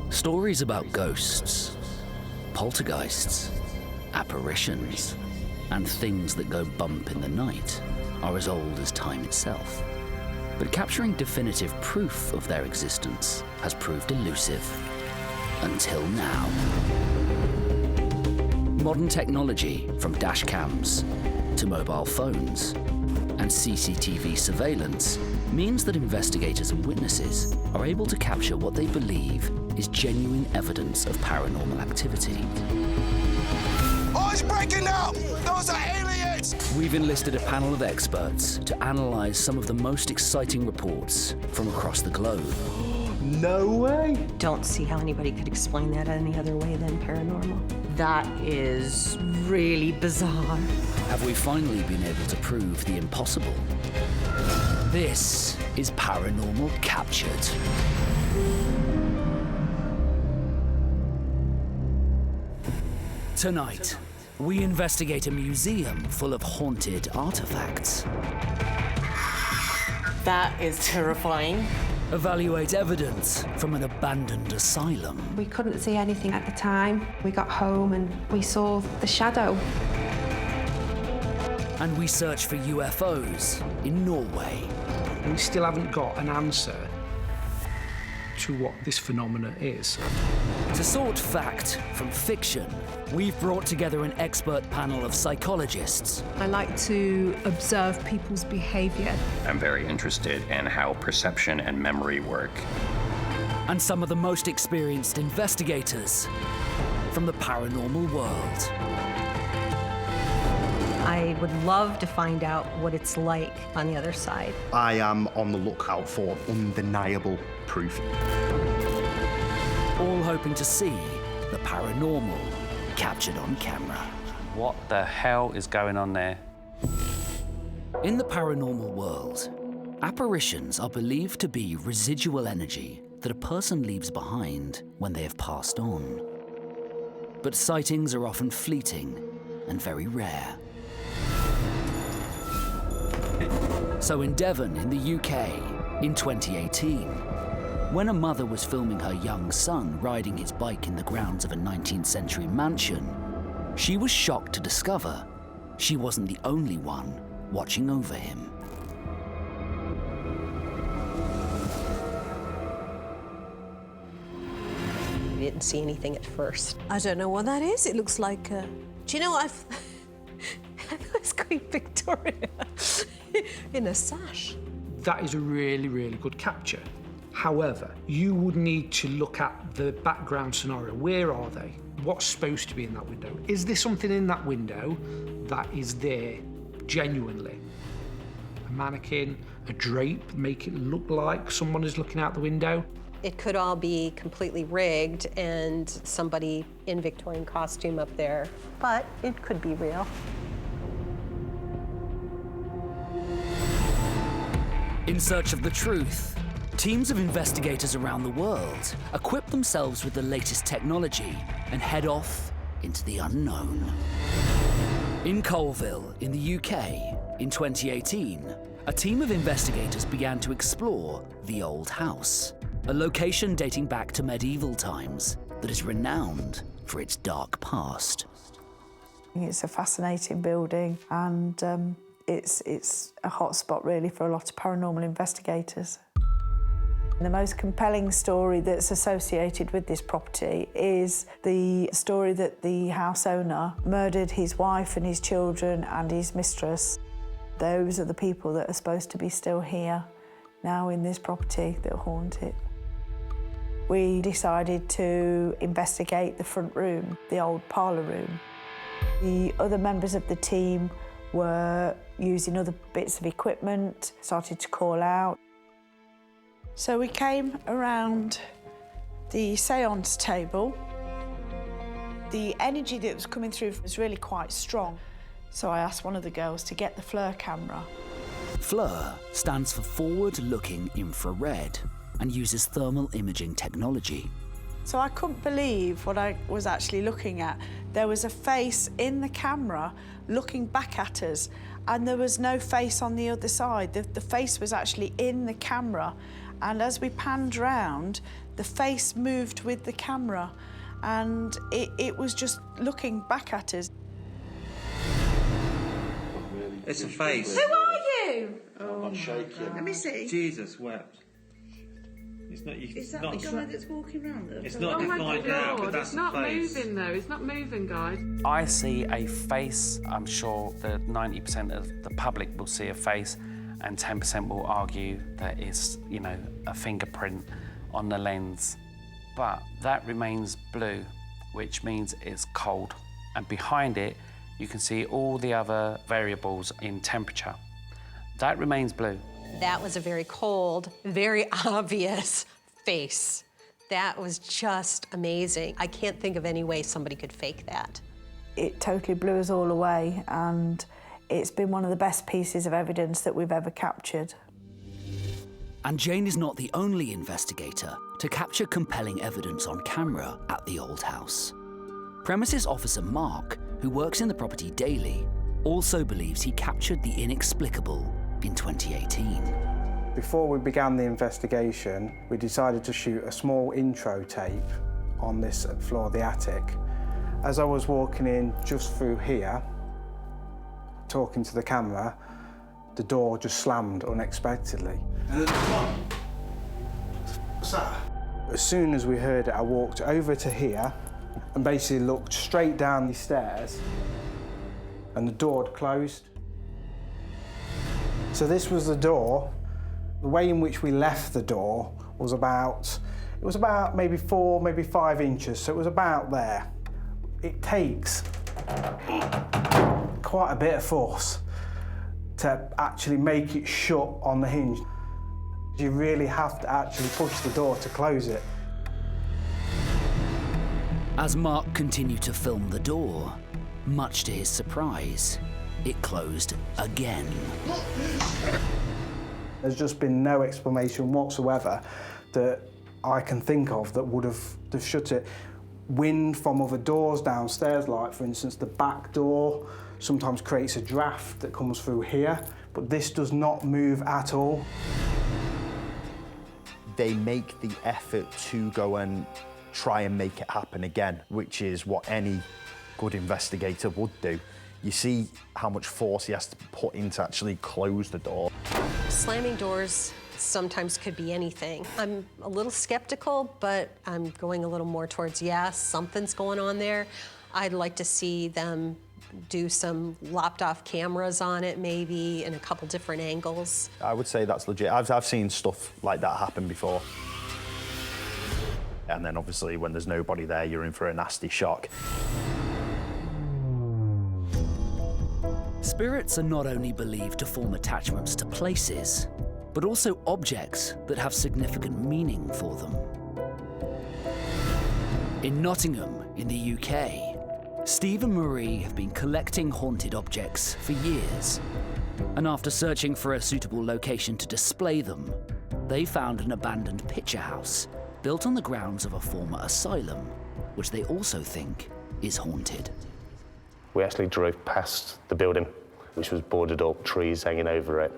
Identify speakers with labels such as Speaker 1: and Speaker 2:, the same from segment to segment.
Speaker 1: Stories about ghosts, poltergeists, apparitions, and things that go bump in the night are as old as time itself. But capturing definitive proof of their existence has proved elusive. Until now. Modern technology, from dash cams to mobile phones and CCTV surveillance, means that investigators and witnesses are able to capture what they believe is genuine evidence of paranormal activity.
Speaker 2: Oh, it's breaking out! Those are aliens!
Speaker 1: We've enlisted a panel of experts to analyze some of the most exciting reports from across the globe.
Speaker 3: No way!
Speaker 4: Don't see how anybody could explain that any other way than paranormal. That is really bizarre.
Speaker 1: Have we finally been able to prove the impossible? This is Paranormal Captured. Tonight, we investigate a museum full of haunted artifacts.
Speaker 4: That is terrifying.
Speaker 1: Evaluate evidence from an abandoned asylum.
Speaker 5: We couldn't see anything at the time. We got home and we saw the shadow.
Speaker 1: And we search for UFOs in Norway.
Speaker 3: We still haven't got an answer to what this phenomena is.
Speaker 1: To sort fact from fiction, we've brought together an expert panel of psychologists.
Speaker 6: I like to observe people's behaviour.
Speaker 7: I'm very interested in how perception and memory work.
Speaker 1: And some of the most experienced investigators from the paranormal world.
Speaker 4: I would love to find out what it's like on the other side.
Speaker 8: I am on the lookout for undeniable proof.
Speaker 1: All hoping to see the paranormal captured on camera.
Speaker 7: What the hell is going on there?
Speaker 1: In the paranormal world, apparitions are believed to be residual energy that a person leaves behind when they have passed on. But sightings are often fleeting and very rare. So in Devon, in the UK, in 2018, when a mother was filming her young son riding his bike in the grounds of a 19th century mansion, she was shocked to discover she wasn't the only one watching over him.
Speaker 4: We didn't see anything at first.
Speaker 6: I don't know what that is. It looks like a... Do you know what I thought it's Queen Victoria in a sash.
Speaker 3: That is a really, really good capture. However, you would need to look at the background scenario. Where are they? What's supposed to be in that window? Is there something in that window that is there genuinely? A mannequin, a drape, make it look like someone is looking out the window?
Speaker 4: It could all be completely rigged and somebody in Victorian costume up there, but it could be real.
Speaker 1: In search of the truth, teams of investigators around the world equip themselves with the latest technology and head off into the unknown. In Colville, in the UK, in 2018, a team of investigators began to explore the Old House, a location dating back to medieval times that is renowned for its dark past.
Speaker 9: It's a fascinating building and it's a hot spot really for a lot of paranormal investigators. The most compelling story that's associated with this property is the story that the house owner murdered his wife and his children and his mistress. Those are the people that are supposed to be still here now in this property that haunt it. We decided to investigate the front room, the old parlour room. The other members of the team were using other bits of equipment, started to call out. So we came around the séance table. The energy that was coming through was really quite strong. So I asked one of the girls to get the FLIR camera.
Speaker 1: FLIR stands for Forward-Looking Infrared and uses thermal imaging technology.
Speaker 9: So I couldn't believe what I was actually looking at. There was a face in the camera looking back at us, and there was no face on the other side. The face was actually in the camera, And as we panned round, the face moved with the camera, and it was just looking back at us.
Speaker 10: It's a face.
Speaker 6: Who are you?
Speaker 10: Oh, I'm shaking.
Speaker 6: Let me see.
Speaker 10: Jesus wept. It's not.
Speaker 6: Is that the guy that's walking around there?
Speaker 10: It's not defined out, but that's
Speaker 11: not
Speaker 10: the face.
Speaker 11: moving though. It's not moving, guys.
Speaker 12: I see a face. I'm sure that 90% of the public will see a face, and 10% will argue that it's, you know, a fingerprint on the lens. But that remains blue, which means it's cold. And behind it, you can see all the other variables in temperature. That remains blue.
Speaker 4: That was a very cold, very obvious face. That was just amazing. I can't think of any way somebody could fake that.
Speaker 9: It totally blew us all away, and it's been one of the best pieces of evidence that we've ever captured.
Speaker 1: And Jane is not the only investigator to capture compelling evidence on camera at the old house. Premises officer Mark, who works in the property daily, also believes he captured the inexplicable in 2018.
Speaker 13: Before we began the investigation, we decided to shoot a small intro tape on this floor of the attic. As I was walking in just through here, talking to the camera, the door just slammed unexpectedly.
Speaker 2: What's that?
Speaker 13: As soon as we heard it, I walked over to here and basically looked straight down the stairs, and the door had closed. So this was the door. The way in which we left the door was about maybe 4, maybe 5 inches, so it was about there. It takes quite a bit of force to actually make it shut on the hinge. You really have to actually push the door to close it.
Speaker 1: As Mark continued to film the door, much to his surprise, it closed again.
Speaker 13: There's just been no explanation whatsoever that I can think of that would have shut it. Wind from other doors downstairs, like for instance the back door, sometimes creates a draft that comes through here, but this does not move at all.
Speaker 8: They make the effort to go and try and make it happen again, which is what any good investigator would do. You see how much force he has to put in to actually close the door.
Speaker 4: Slamming doors sometimes could be anything. I'm a little skeptical, but I'm going a little more towards yes, something's going on there. I'd like to see them do some lopped off cameras on it, maybe in a couple different angles.
Speaker 8: I would say that's legit. I've seen stuff like that happen before. And then obviously when there's nobody there, you're in for a nasty shock.
Speaker 1: Spirits are not only believed to form attachments to places, but also objects that have significant meaning for them. In Nottingham, in the UK, Steve and Marie have been collecting haunted objects for years. And after searching for a suitable location to display them, they found an abandoned picture house built on the grounds of a former asylum, which they also think is haunted.
Speaker 14: We actually drove past the building, which was boarded up, trees hanging over it,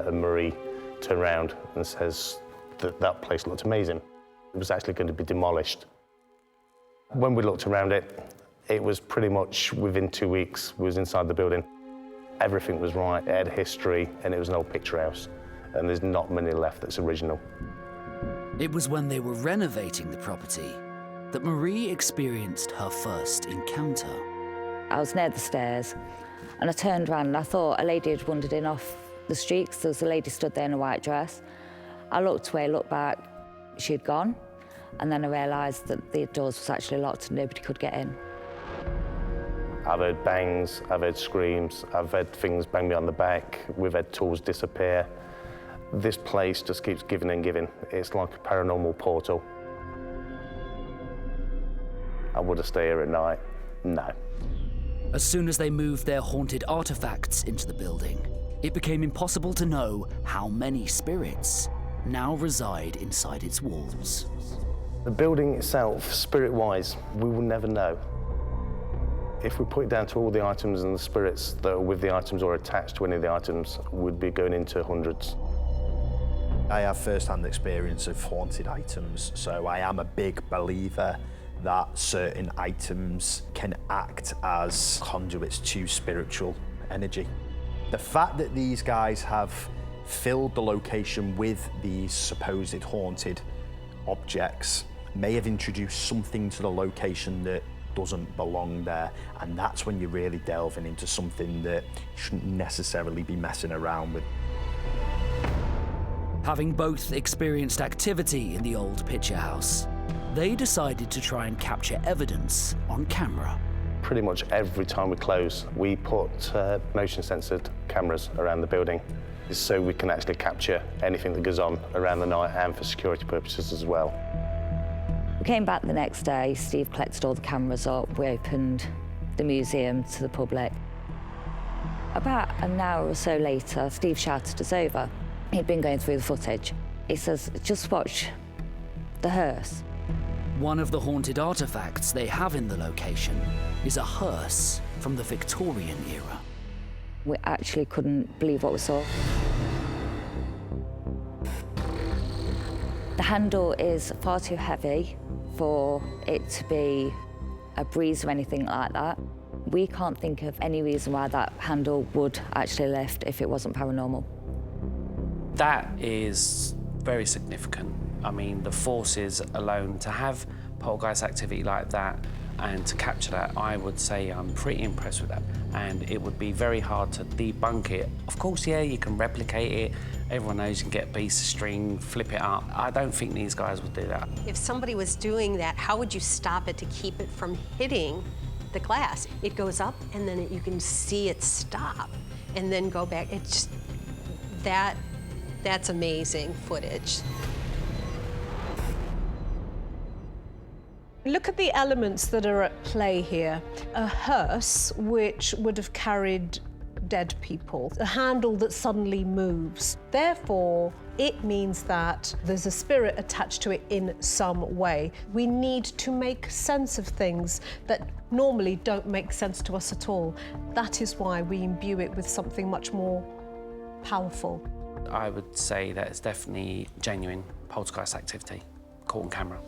Speaker 14: and Marie turned around and says that that place looked amazing. It was actually going to be demolished. When we looked around it, it was pretty much within 2 weeks we was inside the building. Everything was right, it had history, and it was an old picture house, and there's not many left that's original.
Speaker 1: It was when they were renovating the property that Marie experienced her first encounter.
Speaker 15: I was near the stairs and I turned around and I thought a lady had wandered in off the street because there was a lady stood there in a white dress. I looked away, looked back, she had gone, and then I realised that the doors was actually locked and nobody could get in.
Speaker 14: I've heard bangs, I've heard screams, I've had things bang me on the back, we've had tools disappear. This place just keeps giving and giving. It's like a paranormal portal. I would have stayed here at night? No.
Speaker 1: As soon as they moved their haunted artefacts into the building, it became impossible to know how many spirits now reside inside its walls.
Speaker 14: The building itself, spirit-wise, we will never know. If we put it down to all the items and the spirits that are with the items or attached to any of the items, we'd be going into hundreds.
Speaker 8: I have first-hand experience of haunted items, so I am a big believer that certain items can act as conduits to spiritual energy. The fact that these guys have filled the location with these supposed haunted objects may have introduced something to the location that doesn't belong there, and that's when you're really delving into something that you shouldn't necessarily be messing around with.
Speaker 1: Having both experienced activity in the old picture house, they decided to try and capture evidence on camera.
Speaker 14: Pretty much every time we close, we put motion-sensored cameras around the building so we can actually capture anything that goes on around the night and for security purposes as well.
Speaker 15: We came back the next day, Steve collected all the cameras up, we opened the museum to the public. About an hour or so later, Steve shouted us over. He'd been going through the footage. He says, just watch the hearse.
Speaker 1: One of the haunted artefacts they have in the location is a hearse from the Victorian era.
Speaker 15: We actually couldn't believe what we saw. The handle is far too heavy for it to be a breeze or anything like that. We can't think of any reason why that handle would actually lift if it wasn't paranormal.
Speaker 12: That is very significant. I mean, the forces alone, to have poltergeist activity like that and to capture that, I would say I'm pretty impressed with that. And it would be very hard to debunk it. Of course, yeah, you can replicate it. Everyone knows you can get a piece of string, flip it up. I don't think these guys would do that.
Speaker 4: If somebody was doing that, how would you stop it to keep it from hitting the glass? It goes up and then you can see it stop and then go back. It's just, that's amazing footage.
Speaker 6: Look at the elements that are at play here. A hearse, which would have carried dead people. A handle that suddenly moves. Therefore, it means that there's a spirit attached to it in some way. We need to make sense of things that normally don't make sense to us at all. That is why we imbue it with something much more powerful.
Speaker 12: I would say that it's definitely genuine poltergeist activity, caught on camera.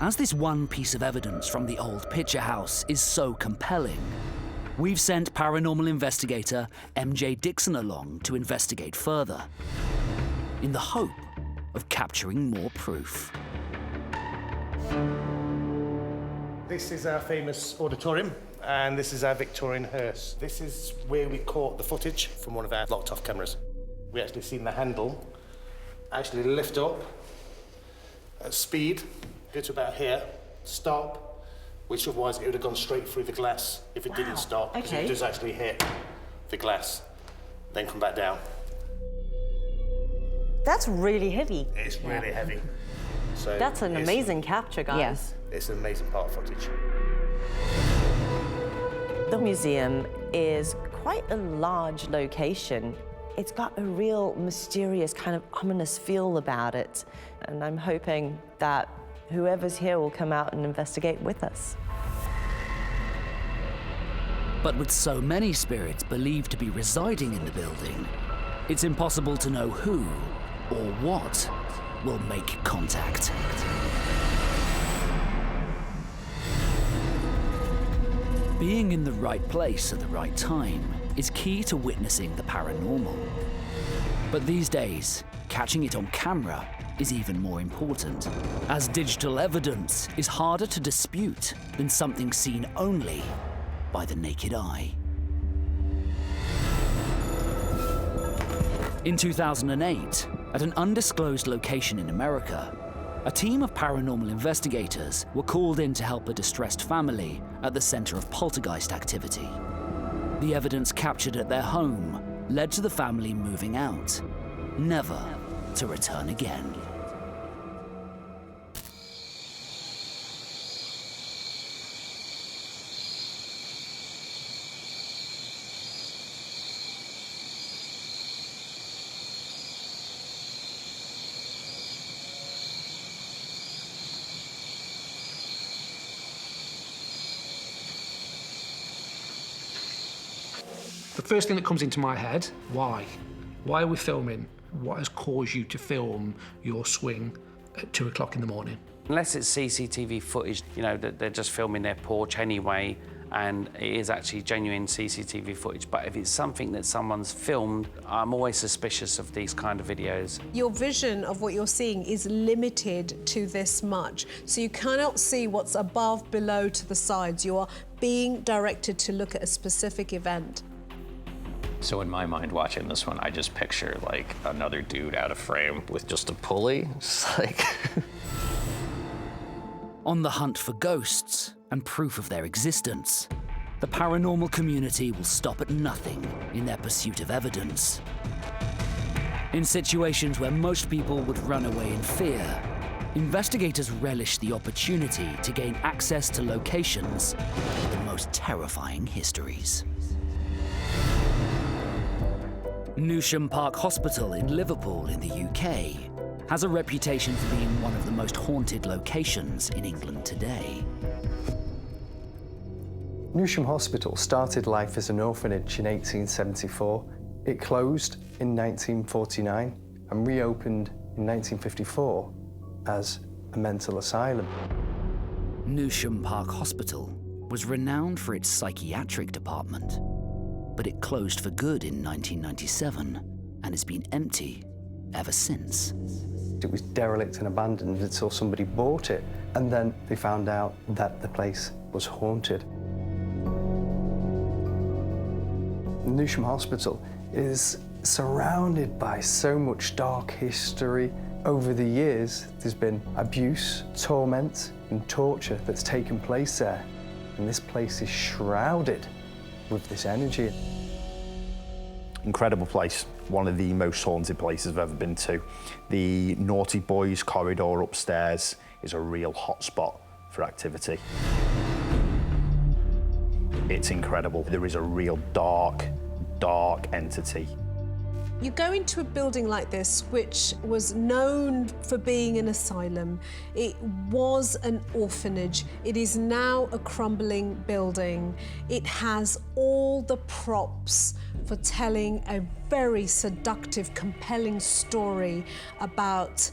Speaker 1: As this one piece of evidence from the old picture house is so compelling, we've sent paranormal investigator MJ Dickson along to investigate further, in the hope of capturing more proof.
Speaker 14: This is our famous auditorium, and this is our Victorian hearse. This is where we caught the footage from one of our locked-off cameras. We actually seen the handle actually lift up at speed, go to about here, stop, which otherwise it would have gone straight through the glass if it didn't stop, because it does actually hit the glass, then come back down.
Speaker 16: That's really heavy.
Speaker 14: It's really heavy. So
Speaker 16: that's an amazing capture, guys.
Speaker 15: Yes.
Speaker 14: It's an amazing part of footage.
Speaker 16: The museum is quite a large location. It's got a real mysterious, kind of ominous feel about it. And I'm hoping that whoever's here will come out and investigate with us.
Speaker 1: But with so many spirits believed to be residing in the building, it's impossible to know who or what will make contact. Being in the right place at the right time is key to witnessing the paranormal. But these days, catching it on camera is even more important, as digital evidence is harder to dispute than something seen only by the naked eye. In 2008, at an undisclosed location in America, a team of paranormal investigators were called in to help a distressed family at the center of poltergeist activity. The evidence captured at their home led to the family moving out, never to return again.
Speaker 3: The first thing that comes into my head, why? Why are we filming? What has caused you to film your swing at 2 o'clock in the morning?
Speaker 12: Unless it's CCTV footage, you know, that they're just filming their porch anyway, and it is actually genuine CCTV footage. But if it's something that someone's filmed, I'm always suspicious of these kind of videos.
Speaker 6: Your vision of what you're seeing is limited to this much. So you cannot see what's above, below, to the sides. You are being directed to look at a specific event.
Speaker 7: So in my mind, watching this one, I just picture like another dude out of frame with just a pulley. Just like...
Speaker 1: On the hunt for ghosts and proof of their existence, the paranormal community will stop at nothing in their pursuit of evidence. In situations where most people would run away in fear, investigators relish the opportunity to gain access to locations with the most terrifying histories. Newsham Park Hospital in Liverpool in the UK has a reputation for being one of the most haunted locations in England today.
Speaker 13: Newsham Hospital started life as an orphanage in 1874. It closed in 1949 and reopened in 1954 as a mental asylum.
Speaker 1: Newsham Park Hospital was renowned for its psychiatric department, but it closed for good in 1997 and has been empty ever since.
Speaker 13: It was derelict and abandoned until somebody bought it, and then they found out that the place was haunted. Newsham Hospital is surrounded by so much dark history. Over the years, there's been abuse, torment, and torture that's taken place there, and this place is shrouded with this energy.
Speaker 8: Incredible place. One of the most haunted places I've ever been to. The Naughty Boys corridor upstairs is a real hotspot for activity. It's incredible. There is a real dark entity.
Speaker 6: You go into a building like this, which was known for being an asylum. It was an orphanage. It is now a crumbling building. It has all the props for telling a very seductive, compelling story about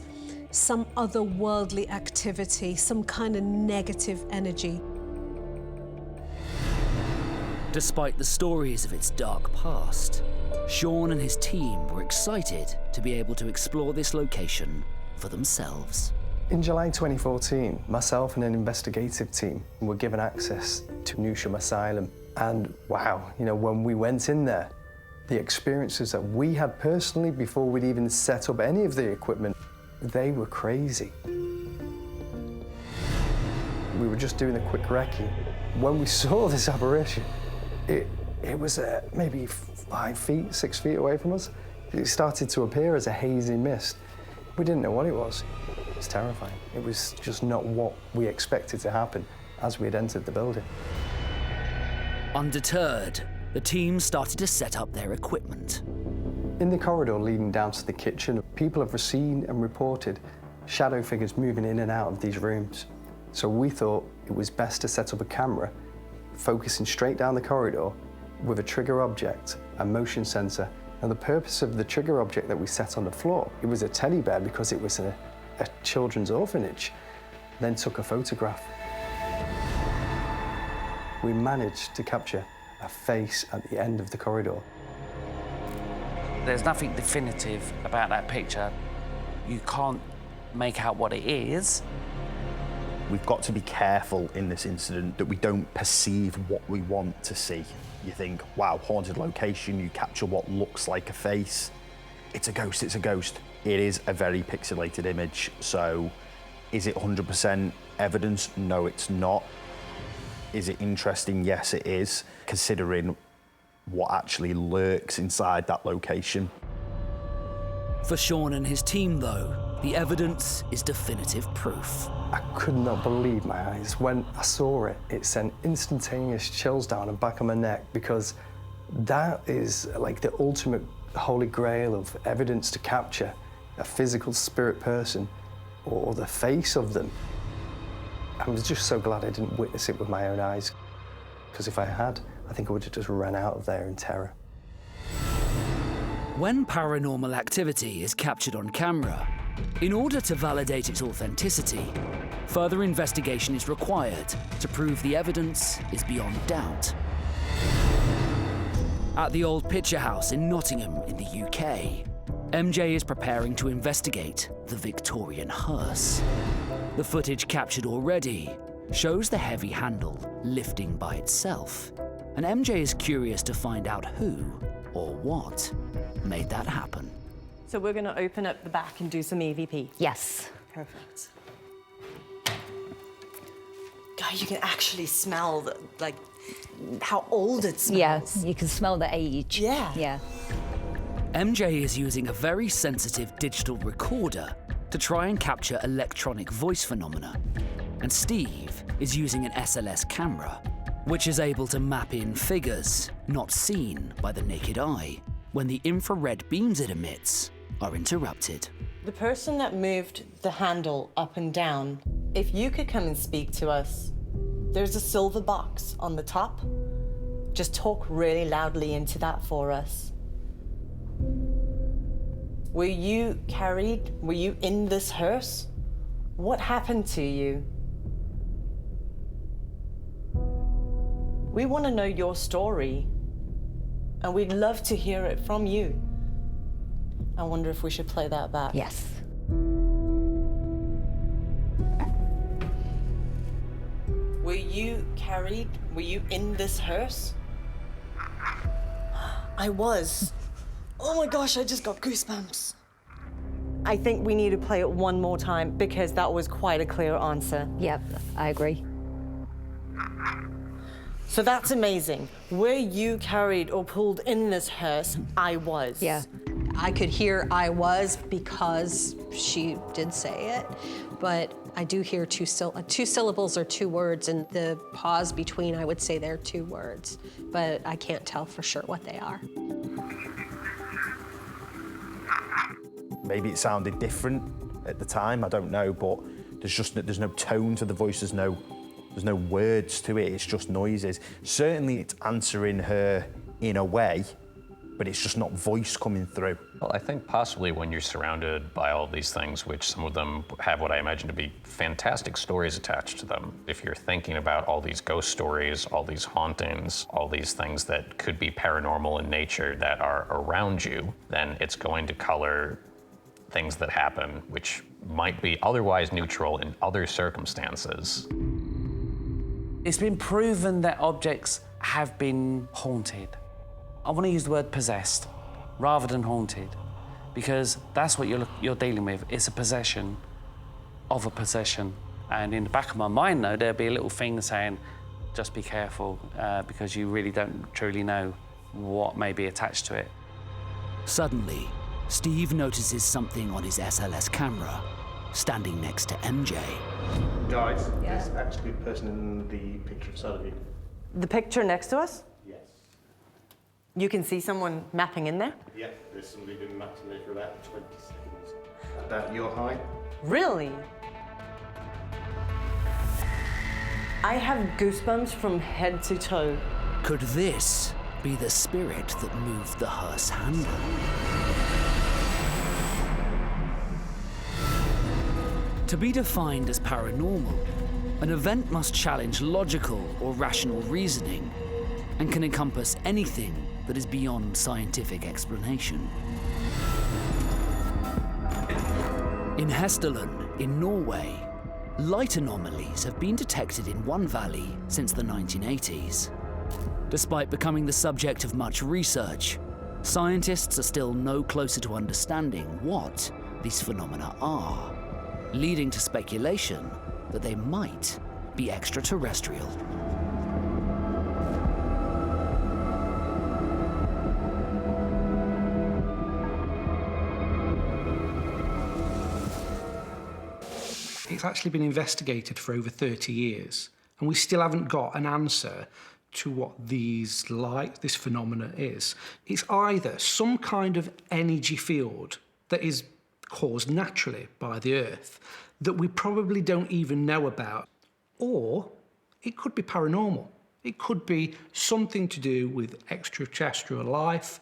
Speaker 6: some otherworldly activity, some kind of negative energy.
Speaker 1: Despite the stories of its dark past, Sean and his team were excited to be able to explore this location for themselves.
Speaker 13: In July 2014, myself and an investigative team were given access to Newsham Asylum. And wow, you know, when we went in there, the experiences that we had personally before we'd even set up any of the equipment, they were crazy. We were just doing a quick recce. When we saw this apparition, it was maybe 5 feet, 6 feet away from us. It started to appear as a hazy mist. We didn't know what it was. It was terrifying. It was just not what we expected to happen as we had entered the building.
Speaker 1: Undeterred, the team started to set up their equipment.
Speaker 13: In the corridor leading down to the kitchen, people have seen and reported shadow figures moving in and out of these rooms. So we thought it was best to set up a camera focusing straight down the corridor with a trigger object, a motion sensor. And the purpose of the trigger object that we set on the floor, it was a teddy bear because it was a children's orphanage, then took a photograph. We managed to capture a face at the end of the corridor.
Speaker 12: There's nothing definitive about that picture. You can't make out what it is.
Speaker 8: We've got to be careful in this incident that we don't perceive what we want to see. You think, wow, haunted location, you capture what looks like a face. It's a ghost, it's a ghost. It is a very pixelated image, so is it 100% evidence? No, it's not. Is it interesting? Yes, it is, considering what actually lurks inside that location.
Speaker 1: For Sean and his team, though, the evidence is definitive proof.
Speaker 13: I could not believe my eyes. When I saw it, it sent instantaneous chills down the back of my neck, because that is like the ultimate holy grail of evidence to capture a physical spirit person or the face of them. I was just so glad I didn't witness it with my own eyes, because if I had, I think I would have just run out of there in terror.
Speaker 1: When paranormal activity is captured on camera, in order to validate its authenticity, further investigation is required to prove the evidence is beyond doubt. At the old Picture House in Nottingham in the UK, MJ is preparing to investigate the Victorian hearse. The footage captured already shows the heavy handle lifting by itself, and MJ is curious to find out who or what made that happen.
Speaker 16: So we're going to open up the back and do some EVP.
Speaker 15: Yes.
Speaker 16: Perfect. God, you can actually smell how old it smells.
Speaker 15: Yeah, you can smell the age.
Speaker 16: Yeah.
Speaker 15: Yeah.
Speaker 1: MJ is using a very sensitive digital recorder to try and capture electronic voice phenomena, and Steve is using an SLS camera, which is able to map in figures not seen by the naked eye when the infrared beams it emits are interrupted.
Speaker 16: The person that moved the handle up and down, if you could come and speak to us, there's a silver box on the top. Just talk really loudly into that for us. Were you in this hearse? What happened to you? We want to know your story, and we'd love to hear it from you. I wonder if we should play that back.
Speaker 15: Yes.
Speaker 16: Were you in this hearse? I was. Oh my gosh, I just got goosebumps. I think we need to play it one more time because that was quite a clear answer.
Speaker 15: Yep, I agree.
Speaker 16: So that's amazing. Were you carried or pulled in this hearse? I was.
Speaker 15: Yeah.
Speaker 4: I could hear I was because she did say it, but I do hear two syllables or two words, and the pause between, I would say they're two words, but I can't tell for sure what they are.
Speaker 8: Maybe it sounded different at the time, I don't know, but there's no tone to the voice, there's no words to it, it's just noises. Certainly it's answering her in a way, but it's just not voice coming through.
Speaker 7: Well, I think possibly when you're surrounded by all these things, which some of them have what I imagine to be fantastic stories attached to them, if you're thinking about all these ghost stories, all these hauntings, all these things that could be paranormal in nature that are around you, then it's going to color things that happen which might be otherwise neutral in other circumstances.
Speaker 12: It's been proven that objects have been haunted. I want to use the word possessed rather than haunted, because that's what you're dealing with. It's a possession of a possession. And in the back of my mind, though, there'll be a little thing saying, just be careful, because you really don't truly know what may be attached to it.
Speaker 1: Suddenly, Steve notices something on his SLS camera, standing next to MJ.
Speaker 14: Guys, there's actually a person in the picture in front of you.
Speaker 16: The picture next to us?
Speaker 14: Yes.
Speaker 16: You can see someone mapping in there?
Speaker 14: Yeah, there's somebody been mapping there for about 20 seconds. About your height.
Speaker 16: Really? I have goosebumps from head to toe.
Speaker 1: Could this be the spirit that moved the hearse handle? To be defined as paranormal, an event must challenge logical or rational reasoning and can encompass anything that is beyond scientific explanation. In Hauntings, in Norway, light anomalies have been detected in one valley since the 1980s. Despite becoming the subject of much research, scientists are still no closer to understanding what these phenomena are, leading to speculation that they might be extraterrestrial.
Speaker 3: It's actually been investigated for over 30 years, and we still haven't got an answer to what this phenomena is. It's either some kind of energy field that is caused naturally by the Earth that we probably don't even know about, or it could be paranormal. It could be something to do with extraterrestrial life.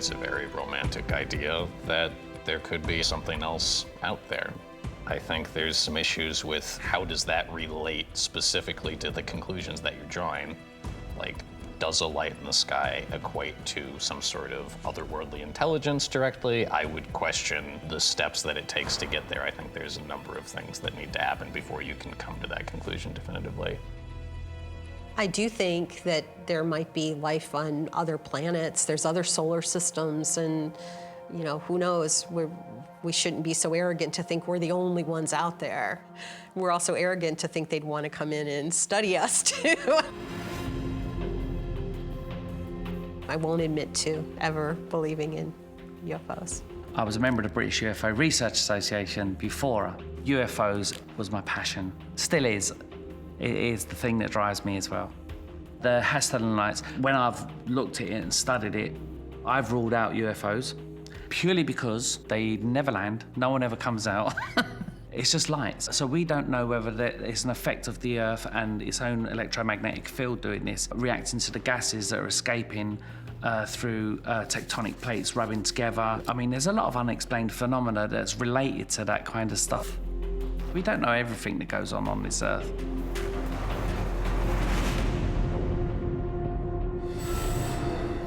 Speaker 7: It's a very romantic idea that there could be something else out there. I think there's some issues with how does that relate specifically to the conclusions that you're drawing. Like, does a light in the sky equate to some sort of otherworldly intelligence directly? I would question the steps that it takes to get there. I think there's a number of things that need to happen before you can come to that conclusion definitively.
Speaker 4: I do think that there might be life on other planets. There's other solar systems, and you know, who knows? We shouldn't be so arrogant to think we're the only ones out there. We're also arrogant to think they'd want to come in and study us too. I won't admit to ever believing in UFOs.
Speaker 12: I was a member of the British UFO Research Association before. UFOs was my passion, still is. It is the thing that drives me as well. The Hasselin lights, when I've looked at it and studied it, I've ruled out UFOs purely because they never land, no one ever comes out. It's just lights. So we don't know whether it's an effect of the Earth and its own electromagnetic field doing this, reacting to the gases that are escaping through tectonic plates rubbing together. I mean, there's a lot of unexplained phenomena that's related to that kind of stuff. We don't know everything that goes on this Earth.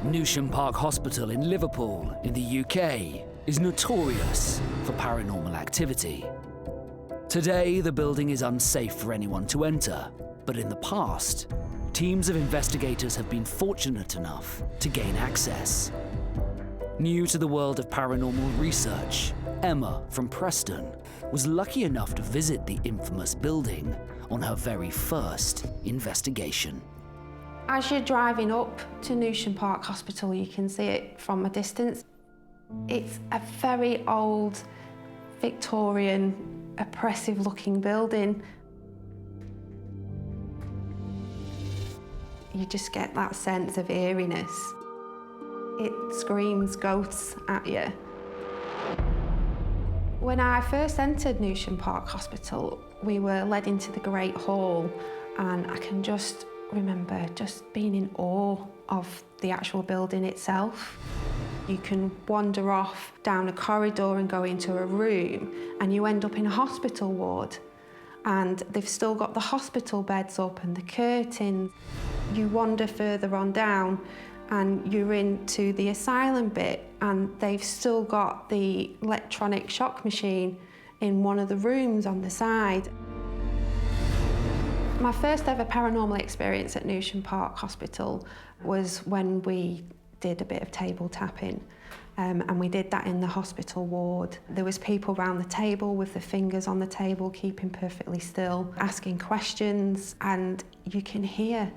Speaker 1: Newsham Park Hospital in Liverpool, in the UK, is notorious for paranormal activity. Today, the building is unsafe for anyone to enter, but in the past, teams of investigators have been fortunate enough to gain access. New to the world of paranormal research, Emma from Preston was lucky enough to visit the infamous building on her very first investigation.
Speaker 5: As you're driving up to Newsham Park Hospital, you can see it from a distance. It's a very old, Victorian, oppressive-looking building. You just get that sense of eeriness. It screams ghosts at you. When I first entered Newsham Park Hospital, we were led into the Great Hall, and I can just remember just being in awe of the actual building itself. You can wander off down a corridor and go into a room, and you end up in a hospital ward. And they've still got the hospital beds up and the curtains. You wander further on down and you're into the asylum bit, and they've still got the electronic shock machine in one of the rooms on the side. My first ever paranormal experience at Newsham Park Hospital was when we did a bit of table tapping, and we did that in the hospital ward. There was people around the table with their fingers on the table, keeping perfectly still, asking questions, and you can hear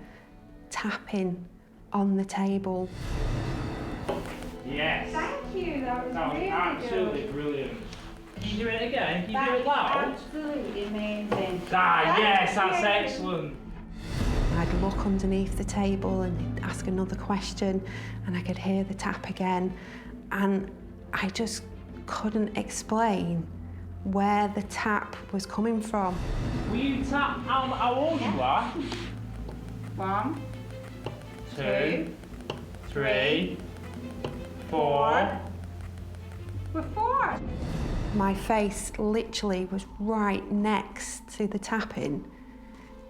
Speaker 5: tapping on the table.
Speaker 17: Yes.
Speaker 5: Thank you, that was really
Speaker 17: absolutely
Speaker 5: good.
Speaker 17: Brilliant. Can you do it again? Can you do it loud?
Speaker 5: Absolutely amazing.
Speaker 17: Yes, that's excellent.
Speaker 5: I'd look underneath the table and ask another question, and I could hear the tap again, and I just couldn't explain where the tap was coming from.
Speaker 17: Will you tap how old you are?
Speaker 5: 1,
Speaker 17: 2, 3, 4.
Speaker 5: We're 4. My face literally was right next to the tapping.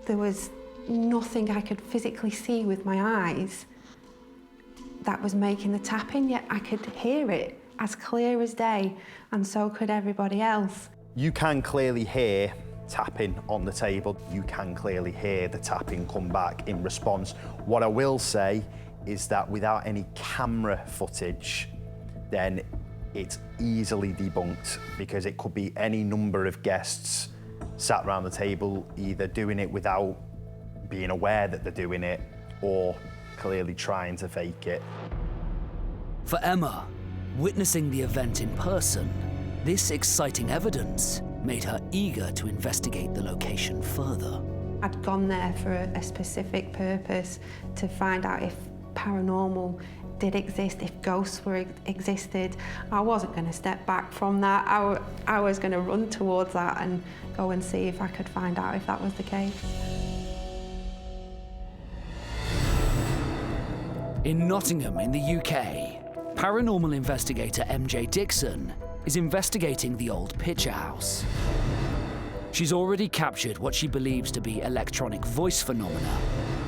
Speaker 5: There was nothing I could physically see with my eyes that was making the tapping, yet I could hear it as clear as day, and so could everybody else.
Speaker 8: You can clearly hear tapping on the table. You can clearly hear the tapping come back in response. What I will say is that without any camera footage, then it's easily debunked, because it could be any number of guests sat around the table either doing it without being aware that they're doing it or clearly trying to fake it.
Speaker 1: For Emma, witnessing the event in person, this exciting evidence made her eager to investigate the location further.
Speaker 5: I'd gone there for a specific purpose, to find out if paranormal did exist, if ghosts existed. I wasn't going to step back from that. I was going to run towards that and go and see if I could find out if that was the case.
Speaker 1: In Nottingham in the UK, Paranormal investigator MJ Dickson is investigating the old picture house. She's already captured what she believes to be electronic voice phenomena,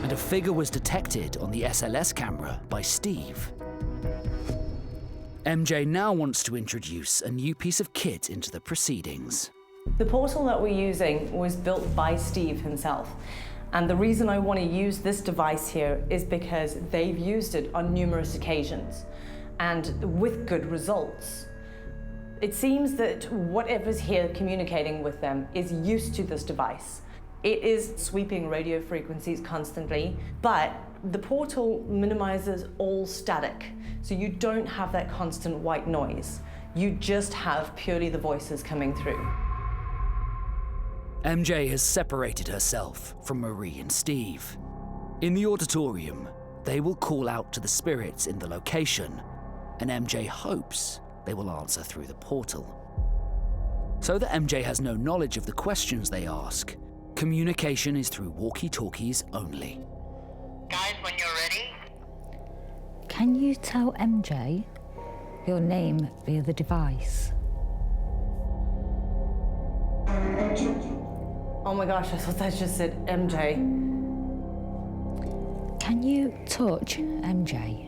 Speaker 1: and a figure was detected on the SLS camera by Steve. MJ now wants to introduce a new piece of kit into the proceedings.
Speaker 18: The portal that we're using was built by Steve himself. And the reason I want to use this device here is because they've used it on numerous occasions, and with good results. It seems that whatever's here communicating with them is used to this device. It is sweeping radio frequencies constantly, but the portal minimizes all static, so you don't have that constant white noise. You just have purely the voices coming through.
Speaker 1: MJ has separated herself from Marie and Steve. In the auditorium, they will call out to the spirits in the location, and MJ hopes they will answer through the portal. So that MJ has no knowledge of the questions they ask, communication is through walkie-talkies only.
Speaker 19: Guys, when you're ready.
Speaker 15: Can you tell MJ your name via the device?
Speaker 18: Oh my gosh, I thought that just said MJ.
Speaker 15: Can you touch MJ?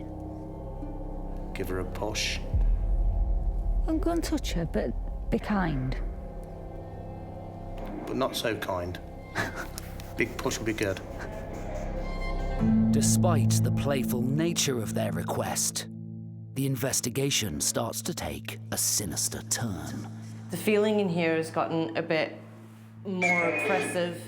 Speaker 14: Give her a push.
Speaker 15: I'm going to touch her, but be kind.
Speaker 14: But not so kind. Big push would be good.
Speaker 1: Despite the playful nature of their request, the investigation starts to take a sinister turn.
Speaker 18: The feeling in here has gotten a bit more oppressive.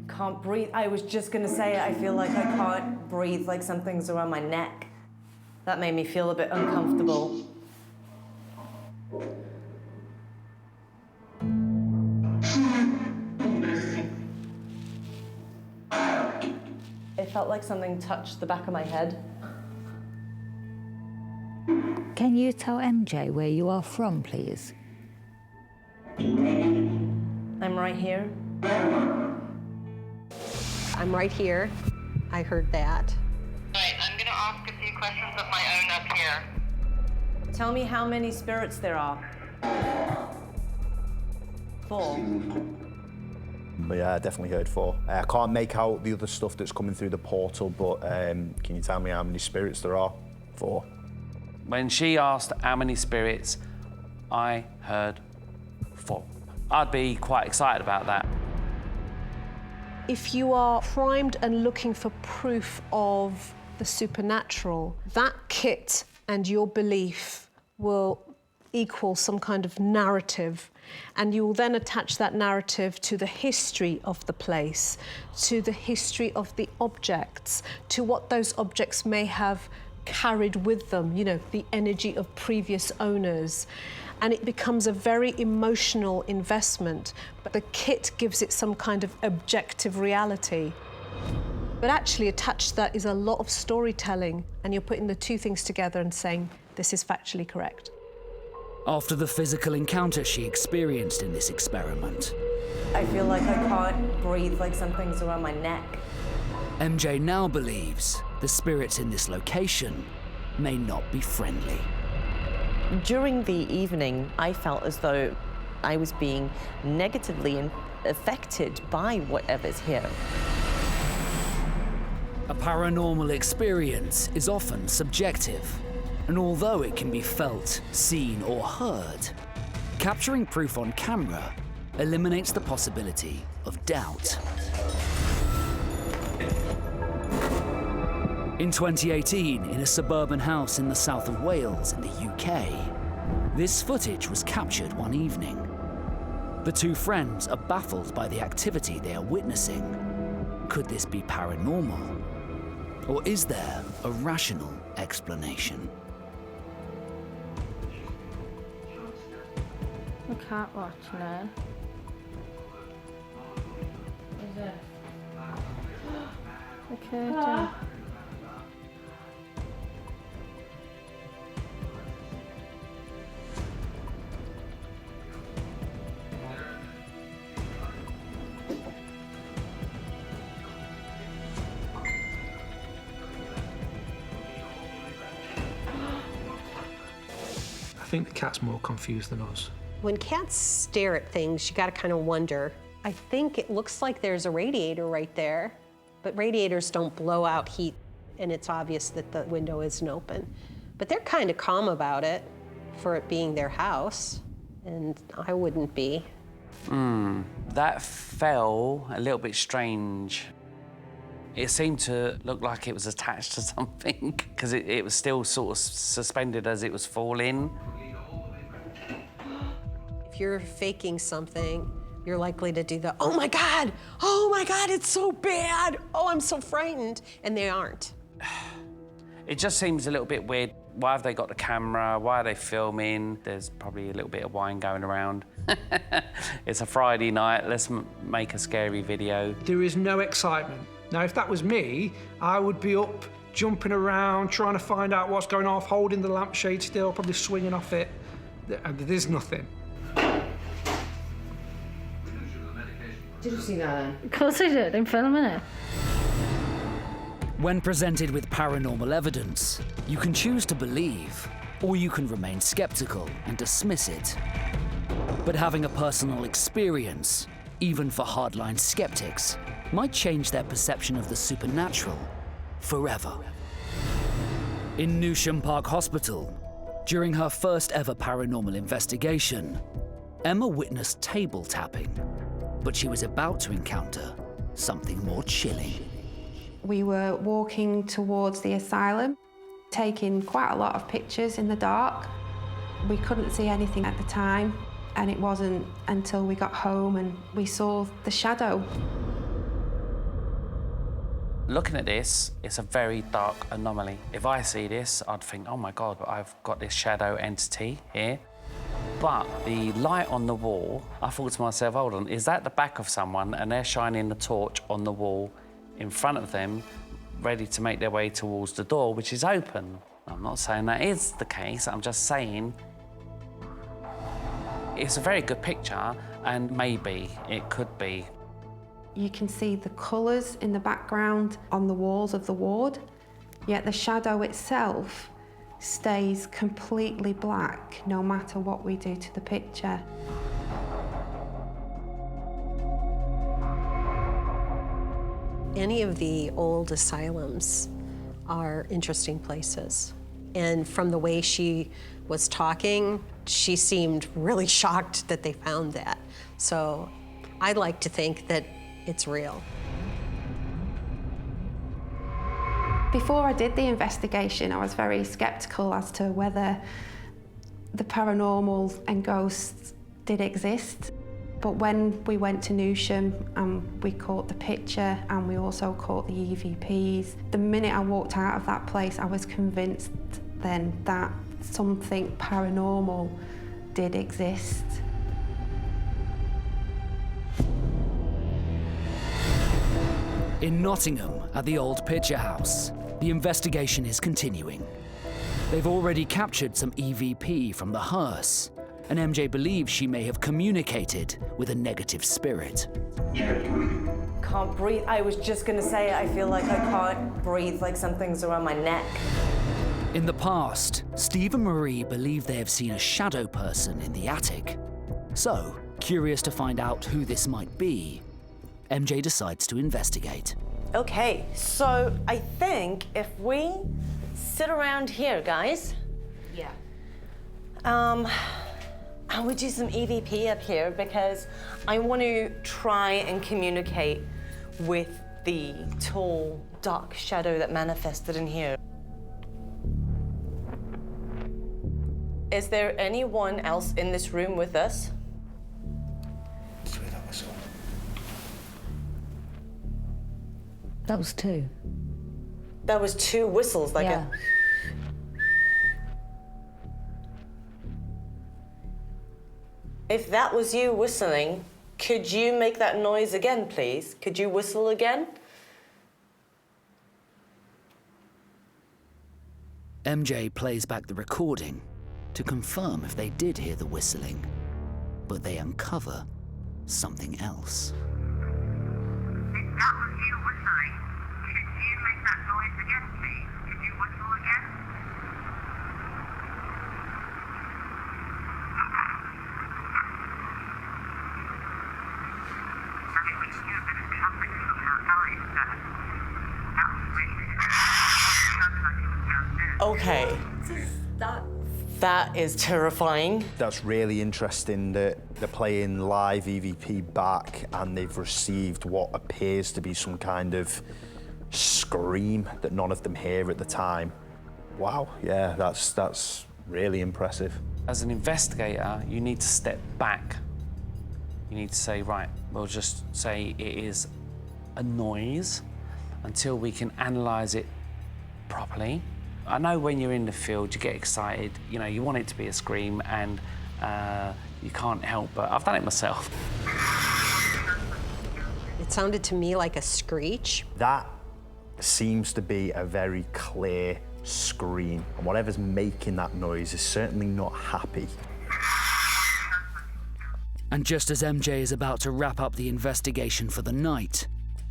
Speaker 18: Can't breathe. I was just gonna say, I feel like I can't breathe, like something's around my neck. That made me feel a bit uncomfortable. It felt like something touched the back of my head.
Speaker 15: Can you tell MJ where you are from, please?
Speaker 18: I'm right here.
Speaker 4: I'm right here. I heard that.
Speaker 19: Right, I'm gonna ask a few questions of my own up here.
Speaker 18: Tell me how many spirits there are. 4.
Speaker 8: But yeah, I definitely heard 4. I can't make out the other stuff that's coming through the portal, but can you tell me how many spirits there are? 4.
Speaker 12: When she asked how many spirits, I heard 4. I'd be quite excited about that.
Speaker 6: If you are primed and looking for proof of the supernatural, that kit and your belief will equal some kind of narrative, and you will then attach that narrative to the history of the place, to the history of the objects, to what those objects may have carried with them, you know, the energy of previous owners. And it becomes a very emotional investment, but the kit gives it some kind of objective reality. But actually attached to that is a lot of storytelling, and you're putting the two things together and saying, this is factually correct.
Speaker 1: After the physical encounter she experienced in this experiment,
Speaker 18: I feel like I can't breathe, like something's around my neck.
Speaker 1: MJ now believes the spirits in this location may not be friendly.
Speaker 16: During the evening, I felt as though I was being negatively affected by whatever's here.
Speaker 1: A paranormal experience is often subjective, and although it can be felt, seen, or heard, capturing proof on camera eliminates the possibility of doubt. In 2018, in a suburban house in the south of Wales in the UK, this footage was captured one evening. The two friends are baffled by the activity they are witnessing. Could this be paranormal? Or is there a rational explanation?
Speaker 20: I can't watch now. Is it? Okay, done.
Speaker 3: think the cat's more confused than us.
Speaker 4: When cats stare at things, you gotta kind of wonder. I think it looks like there's a radiator right there, but radiators don't blow out heat, and it's obvious that the window isn't open. But they're kind of calm about it for it being their house, and I wouldn't be.
Speaker 12: That felt a little bit strange. It seemed to look like it was attached to something, because it was still sort of suspended as it was falling.
Speaker 4: If you're faking something, you're likely to do the, oh my God, it's so bad, oh, I'm so frightened, and they aren't.
Speaker 12: It just seems a little bit weird. Why have they got the camera? Why are they filming? There's probably a little bit of wine going around. It's a Friday night, let's make a scary video.
Speaker 3: There is no excitement. Now, if that was me, I would be up, jumping around, trying to find out what's going off, holding the lampshade still, probably swinging off it, and there's nothing.
Speaker 11: Did you see that then?
Speaker 20: Of course I did, I'm filming it.
Speaker 1: When presented with paranormal evidence, you can choose to believe, or you can remain skeptical and dismiss it. But having a personal experience, even for hardline skeptics, might change their perception of the supernatural forever. In Newsham Park Hospital, during her first ever paranormal investigation, Emma witnessed table tapping, but she was about to encounter something more chilling.
Speaker 5: We were walking towards the asylum, taking quite a lot of pictures in the dark. We couldn't see anything at the time, and it wasn't until we got home and we saw the shadow.
Speaker 12: Looking at this, it's a very dark anomaly. If I see this, I'd think, oh my God, I've got this shadow entity here. But the light on the wall, I thought to myself, hold on, is that the back of someone and they're shining the torch on the wall in front of them, ready to make their way towards the door, which is open? I'm not saying that is the case, I'm just saying it's a very good picture, and maybe it could be.
Speaker 5: You can see the colours in the background on the walls of the ward, yet the shadow itself stays completely black no matter what we do to the picture.
Speaker 4: Any of the old asylums are interesting places. And from the way she was talking, she seemed really shocked that they found that. So I like to think that it's real.
Speaker 5: Before I did the investigation, I was very sceptical as to whether the paranormal and ghosts did exist. But when we went to Newsham and we caught the picture and we also caught the EVPs, the minute I walked out of that place, I was convinced then that something paranormal did exist.
Speaker 1: In Nottingham, at the old picture house, the investigation is continuing. They've already captured some EVP from the hearse, and MJ believes she may have communicated with a negative spirit.
Speaker 16: Can't breathe. I was just gonna say, I feel like I can't breathe, like something's around my neck.
Speaker 1: In the past, Steve and Marie believe they have seen a shadow person in the attic. So, curious to find out who this might be, MJ decides to investigate.
Speaker 16: Okay, so I think if we sit around here, guys.
Speaker 11: Yeah.
Speaker 16: I would do some EVP up here because I want to try and communicate with the tall, dark shadow that manifested in here. Is there anyone else in this room with us?
Speaker 15: That was two.
Speaker 16: That was two whistles, like
Speaker 15: yeah.
Speaker 16: If that was you whistling, could you make that noise again, please? Could you whistle again?
Speaker 1: MJ plays back the recording to confirm if they did hear the whistling, but they uncover something else.
Speaker 16: Okay. That is terrifying.
Speaker 8: That's really interesting that they're playing live EVP back and they've received what appears to be some kind of scream that none of them hear at the time. Wow, yeah, that's really impressive.
Speaker 12: As an investigator, you need to step back. You need to say, right, we'll just say it is a noise until we can analyse it properly. I know when you're in the field, you get excited, you know, you want it to be a scream and you can't help, but I've done it myself.
Speaker 4: It sounded to me like a screech.
Speaker 8: That seems to be a very clear scream, and whatever's making that noise is certainly not happy.
Speaker 1: And just as MJ is about to wrap up the investigation for the night,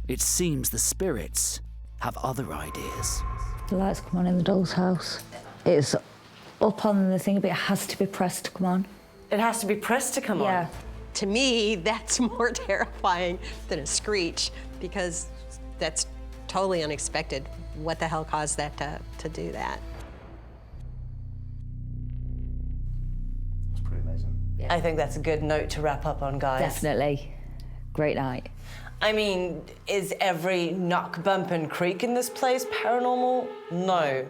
Speaker 1: it seems the spirits have other ideas.
Speaker 15: The lights come on in the doll's house. It's up on the thing, but it has to be pressed to come on.
Speaker 16: It has to be pressed to come on?
Speaker 4: To me, that's more terrifying than a screech, because that's totally unexpected. What the hell caused that to do that?
Speaker 14: It's pretty amazing.
Speaker 16: Yeah. I think that's a good note to wrap up on, guys.
Speaker 15: Definitely. Great night.
Speaker 16: I mean, is every knock, bump, and creak in this place paranormal? No.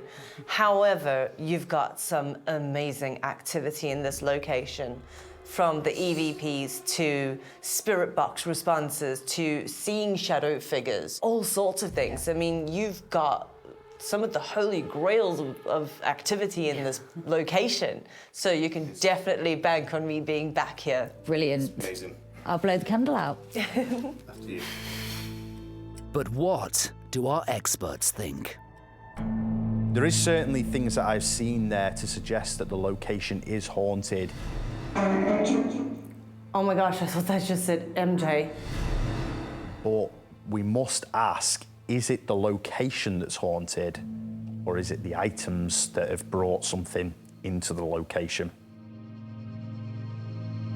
Speaker 16: However, you've got some amazing activity in this location. From the EVPs to spirit box responses to seeing shadow figures, all sorts of things. I mean, you've got some of the holy grails of activity in this location. So you can definitely bank on me being back here.
Speaker 15: Brilliant.
Speaker 14: It's amazing.
Speaker 15: I'll blow the candle out.
Speaker 14: After you.
Speaker 1: But what do our experts think?
Speaker 8: There is certainly things that I've seen there to suggest that the location is haunted.
Speaker 16: Oh my gosh, I thought that just said MJ.
Speaker 8: But we must ask, is it the location that's haunted, or is it the items that have brought something into the location?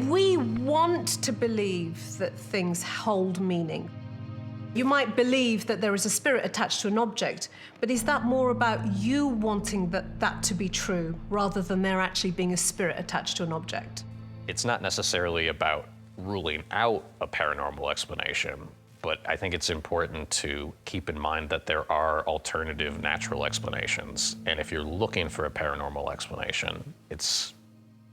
Speaker 6: We want to believe that things hold meaning. You might believe that there is a spirit attached to an object, but is that more about you wanting that to be true rather than there actually being a spirit attached to an object?
Speaker 7: It's not necessarily about ruling out a paranormal explanation, but I think it's important to keep in mind that there are alternative natural explanations. And if you're looking for a paranormal explanation, it's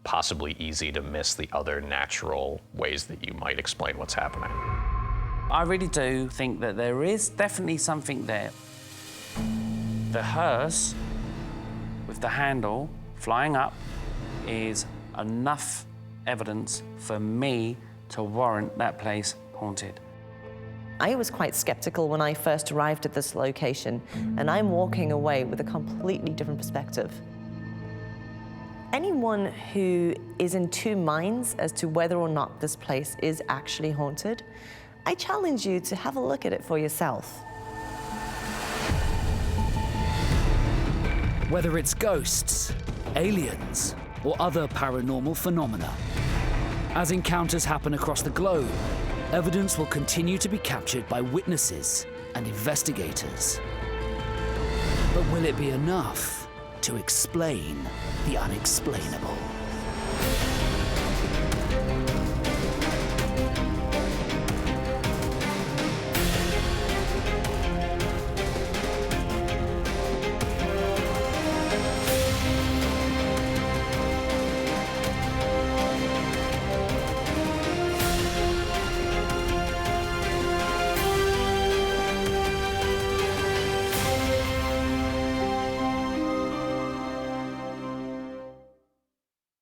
Speaker 7: possibly easy to miss the other natural ways that you might explain what's happening.
Speaker 12: I really do think that there is definitely something there. The hearse with the handle flying up is enough evidence for me to warrant that place haunted.
Speaker 16: I was quite skeptical when I first arrived at this location, and I'm walking away with a completely different perspective. Anyone who is in two minds as to whether or not this place is actually haunted, I challenge you to have a look at it for yourself.
Speaker 1: Whether it's ghosts, aliens, or other paranormal phenomena, as encounters happen across the globe, evidence will continue to be captured by witnesses and investigators. But will it be enough to explain the unexplainable?